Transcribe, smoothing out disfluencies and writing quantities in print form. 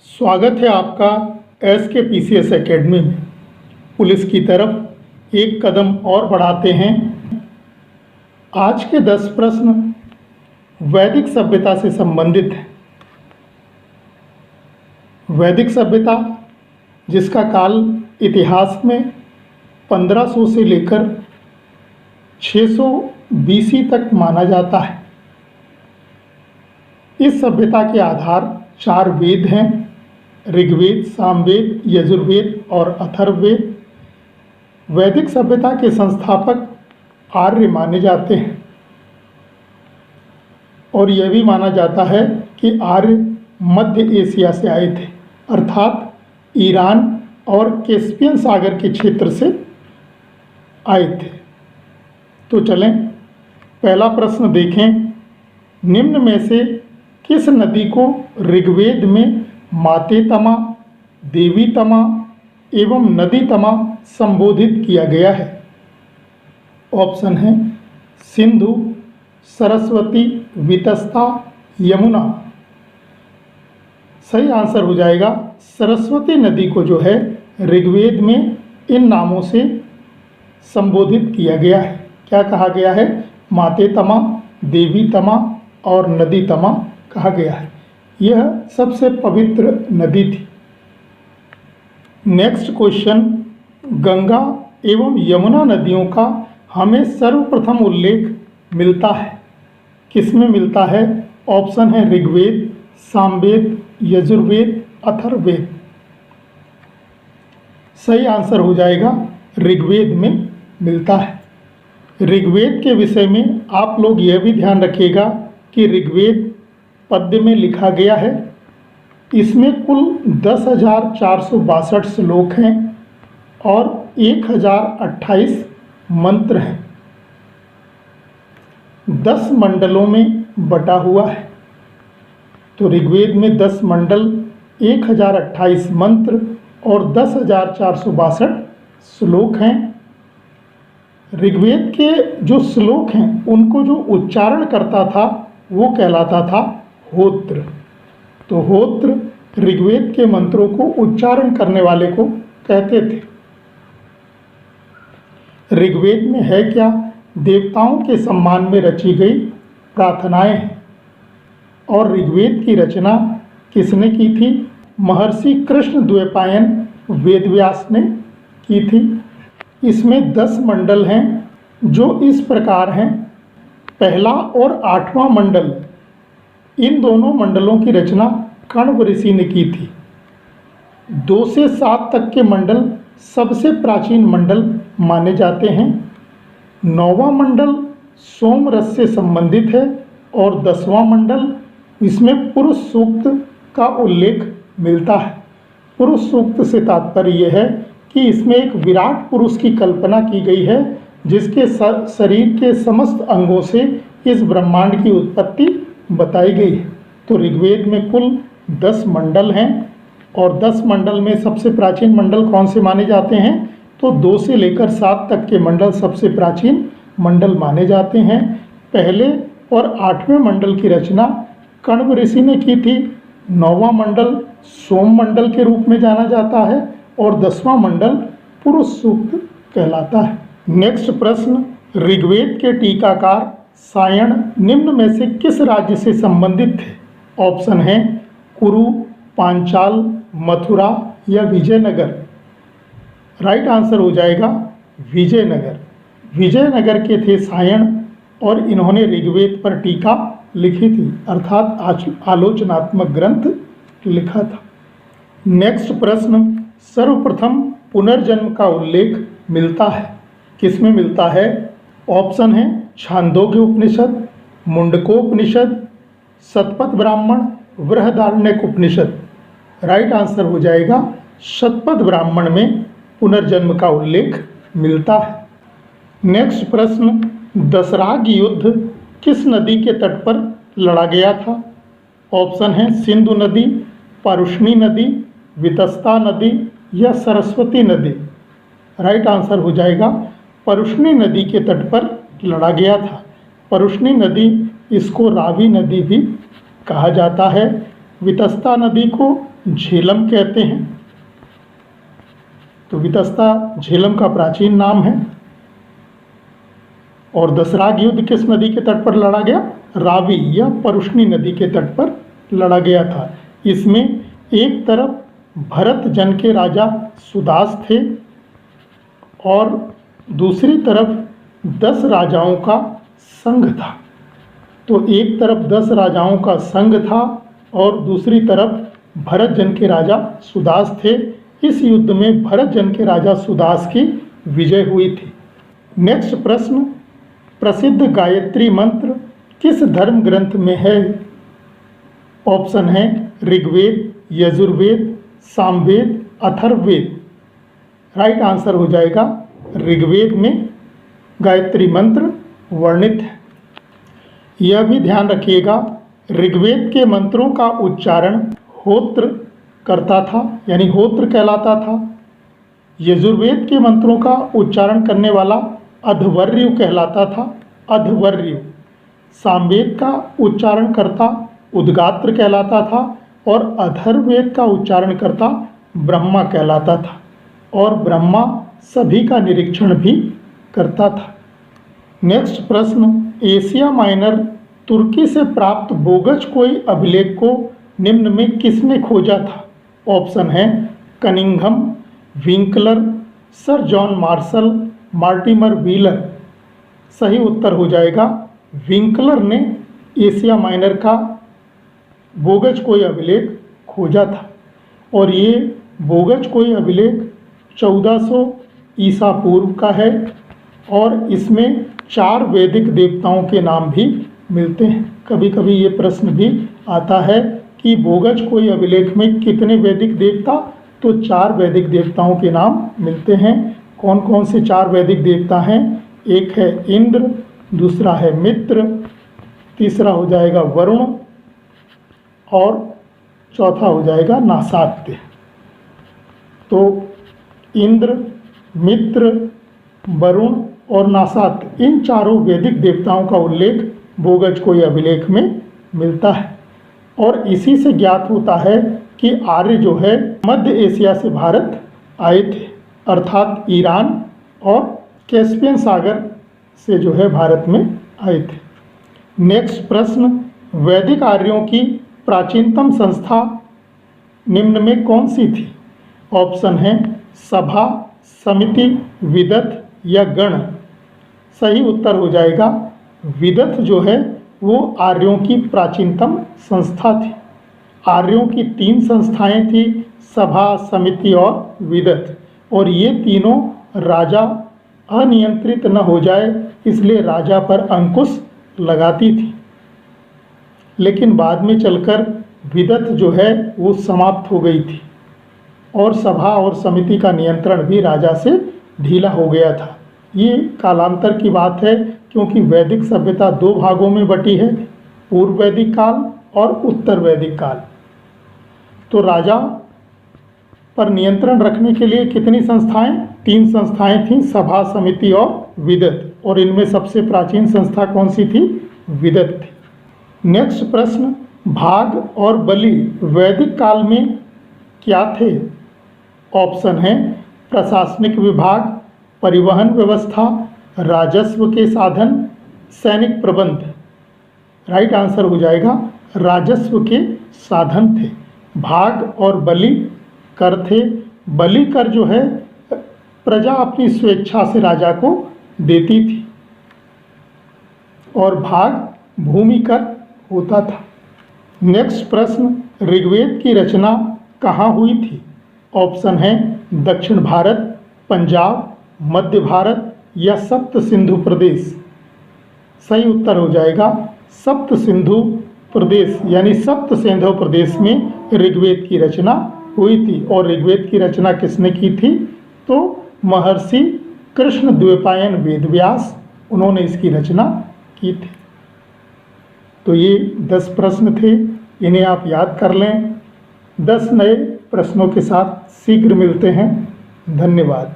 स्वागत है आपका SKPCS एकेडमी में। पुलिस की तरफ एक कदम और बढ़ाते हैं। आज के 10 प्रश्न वैदिक सभ्यता से संबंधित हैं। वैदिक सभ्यता, जिसका काल इतिहास में 1500 से लेकर 600 BC तक माना जाता है। इस सभ्यता के आधार 4 वेद हैं: ऋग्वेद, सामवेद, यजुर्वेद और अथर्ववेद। वैदिक सभ्यता के संस्थापक आर्य माने जाते हैं और यह भी माना जाता है कि आर्य मध्य एशिया से आए थे, अर्थात ईरान और कैस्पियन सागर के क्षेत्र से आए थे। तो चलें, पहला प्रश्न देखें। निम्न में से किस नदी को ऋग्वेद में मातेतमा, देवीतमा एवं नदीतमा संबोधित किया गया है? ऑप्शन है सिंधु, सरस्वती, वितस्ता, यमुना। सही आंसर हो जाएगा सरस्वती नदी को जो है ऋग्वेद में इन नामों से संबोधित किया गया है। क्या कहा गया है? मातेतमा, देवीतमा और नदीतमा कहा गया है। यह सबसे पवित्र नदी थी। नेक्स्ट क्वेश्चन, गंगा एवं यमुना नदियों का हमें सर्वप्रथम उल्लेख मिलता है, किसमें मिलता है? ऑप्शन है ऋग्वेद, सामवेद, यजुर्वेद, अथर्ववेद। सही आंसर हो जाएगा ऋग्वेद में मिलता है। ऋग्वेद के विषय में आप लोग यह भी ध्यान रखिएगा कि ऋग्वेद पद्य में लिखा गया है। इसमें कुल 10,462 श्लोक हैं और 1028 मंत्र हैं। 10 मंडलों में बटा हुआ है। तो ऋग्वेद में 10 मंडल, 1028 मंत्र और 10,462 श्लोक हैं। ऋग्वेद के जो श्लोक हैं उनको जो उच्चारण करता था वो कहलाता था होत्र। तो होत्र ऋग्वेद के मंत्रों को उच्चारण करने वाले को कहते थे। ऋग्वेद में है क्या? देवताओं के सम्मान में रची गई प्रार्थनाएं हैं। और ऋग्वेद की रचना किसने की थी? महर्षि कृष्ण द्वैपायन वेदव्यास ने की थी। इसमें 10 मंडल हैं जो इस प्रकार हैं। पहला और 8वां मंडल, इन दोनों मंडलों की रचना कण्व ऋषि ने की थी। 2 से 7 तक के मंडल सबसे प्राचीन मंडल माने जाते हैं। 9वां मंडल सोम रस से संबंधित है और 10वां मंडल, इसमें पुरुष सूक्त का उल्लेख मिलता है। पुरुष सूक्त से तात्पर्य यह है कि इसमें एक विराट पुरुष की कल्पना की गई है जिसके शरीर के समस्त अंगों से इस ब्रह्मांड की उत्पत्ति बताई गई है। तो ऋग्वेद में कुल 10 मंडल हैं और 10 मंडल में सबसे प्राचीन मंडल कौन से माने जाते हैं? तो 2 से लेकर 7 तक के मंडल सबसे प्राचीन मंडल माने जाते हैं। पहले और 8वें मंडल की रचना कण्व ऋषि ने की थी। 9वां मंडल सोम मंडल के रूप में जाना जाता है और 10वां मंडल पुरुष सूक्त कहलाता है। नेक्स्ट प्रश्न, ऋग्वेद के टीकाकार सायण निम्न में से किस राज्य से संबंधित थे? ऑप्शन है कुरु, पांचाल, मथुरा या विजयनगर। राइट आंसर हो जाएगा विजयनगर। विजयनगर के थे सायण और इन्होंने ऋग्वेद पर टीका लिखी थी, अर्थात आलोचनात्मक ग्रंथ लिखा था। नेक्स्ट प्रश्न, सर्वप्रथम पुनर्जन्म का उल्लेख मिलता है, किसमें मिलता है? ऑप्शन है छांदोग्य उपनिषद, मुंडकोपनिषद, शतपथ ब्राह्मण, बृहदारण्यक उपनिषद। राइट आंसर हो जाएगा शतपथ ब्राह्मण में पुनर्जन्म का उल्लेख मिलता है। नेक्स्ट प्रश्न, दशराग युद्ध किस नदी के तट पर लड़ा गया था? ऑप्शन है सिंधु नदी, पारुष्णी नदी, वितस्ता नदी या सरस्वती नदी। राइट आंसर हो जाएगा पारुष्णी नदी के तट पर लड़ा गया था। पारुष्णी नदी, इसको रावी नदी भी कहा जाता है। वितस्ता नदी को झेलम कहते हैं। तो वितस्ता झेलम का प्राचीन नाम है। और दसराग युद्ध किस नदी के तट पर लड़ा गया? रावी या परुष्णी नदी के तट पर लड़ा गया था। इसमें एक तरफ भरत जन के राजा सुदास थे और दूसरी तरफ 10 राजाओं का संघ था। तो एक तरफ 10 राजाओं का संघ था और दूसरी तरफ भरत जन के राजा सुदास थे। इस युद्ध में भरत जन के राजा सुदास की विजय हुई थी। नेक्स्ट प्रश्न, प्रसिद्ध गायत्री मंत्र किस धर्म ग्रंथ में है? ऑप्शन है ऋग्वेद, यजुर्वेद, सामवेद, अथर्ववेद। राइट आंसर हो जाएगा ऋग्वेद में गायत्री मंत्र वर्णित है। यह भी ध्यान रखिएगा, ऋग्वेद के मंत्रों का उच्चारण होत्र करता था, यानी होत्र कहलाता था। यजुर्वेद के मंत्रों का उच्चारण करने वाला अध्वर्यु कहलाता था, अध्वर्यु। सामवेद का उच्चारण करता उद्गात्र कहलाता था और अथर्ववेद का उच्चारण करता ब्रह्मा कहलाता था। और ब्रह्मा सभी का निरीक्षण भी करता था। नेक्स्ट प्रश्न, एशिया माइनर तुर्की से प्राप्त बोगस कोई अभिलेख को निम्न में किसने खोजा था? ऑप्शन है Cunningham, Winkler, sir John Marshall, Mortimer wheeler. सही उत्तर हो जाएगा विंकलर ने एशिया माइनर का बोगस कोई अभिलेख खोजा था। और ये बोगस कोई अभिलेख 1400 ईसा पूर्व का है और इसमें 4 वैदिक देवताओं के नाम भी मिलते हैं। कभी कभी ये प्रश्न भी आता है कि बोगस कोई अभिलेख में कितने वैदिक देवता? तो 4 वैदिक देवताओं के नाम मिलते हैं। कौन कौन से 4 वैदिक देवता हैं? एक है इंद्र, दूसरा है मित्र, तीसरा हो जाएगा वरुण और चौथा हो जाएगा नासात्य। तो इंद्र, मित्र, वरुण और नासात्य, इन चारों वैदिक देवताओं का उल्लेख बोगस कोई अभिलेख में मिलता है। और इसी से ज्ञात होता है कि आर्य जो है मध्य एशिया से भारत आए थे, अर्थात ईरान और कैस्पियन सागर से जो है भारत में आए थे। नेक्स्ट प्रश्न, वैदिक आर्यों की प्राचीनतम संस्था निम्न में कौन सी थी? ऑप्शन है सभा, समिति, विदथ या गण। सही उत्तर हो जाएगा विदथ जो है वो आर्यों की प्राचीनतम संस्था थी। आर्यों की 3 संस्थाएं थी, सभा, समिति और विदथ। और ये तीनों राजा अनियंत्रित न हो जाए इसलिए राजा पर अंकुश लगाती थी। लेकिन बाद में चलकर विदथ जो है वो समाप्त हो गई थी और सभा और समिति का नियंत्रण भी राजा से ढीला हो गया था। ये कालांतर की बात है क्योंकि वैदिक सभ्यता 2 भागों में बटी है, पूर्व वैदिक काल और उत्तर वैदिक काल। तो राजा पर नियंत्रण रखने के लिए कितनी संस्थाएं? 3 संस्थाएं थीं, सभा, समिति और विदथ। और इनमें सबसे प्राचीन संस्था कौन सी थी? विदथ थी। नेक्स्ट प्रश्न, भाग और बलि वैदिक काल में क्या थे? ऑप्शन है प्रशासनिक विभाग, परिवहन व्यवस्था, राजस्व के साधन, सैनिक प्रबंध। राइट आंसर हो जाएगा राजस्व के साधन थे। भाग और बलि कर थे। बलि कर जो है प्रजा अपनी स्वेच्छा से राजा को देती थी और भाग भूमि कर होता था। नेक्स्ट प्रश्न, ऋग्वेद की रचना कहाँ हुई थी? ऑप्शन है दक्षिण भारत, पंजाब, मध्य भारत या सप्त सिंधु प्रदेश। सही उत्तर हो जाएगा सप्त सिंधु प्रदेश, यानी सप्त सिंधु प्रदेश में ऋग्वेद की रचना हुई थी। और ऋग्वेद की रचना किसने की थी? तो महर्षि कृष्ण द्वैपायन वेदव्यास, उन्होंने इसकी रचना की थी। तो ये 10 प्रश्न थे, इन्हें आप याद कर लें। 10 नए प्रश्नों के साथ शीघ्र मिलते हैं। धन्यवाद।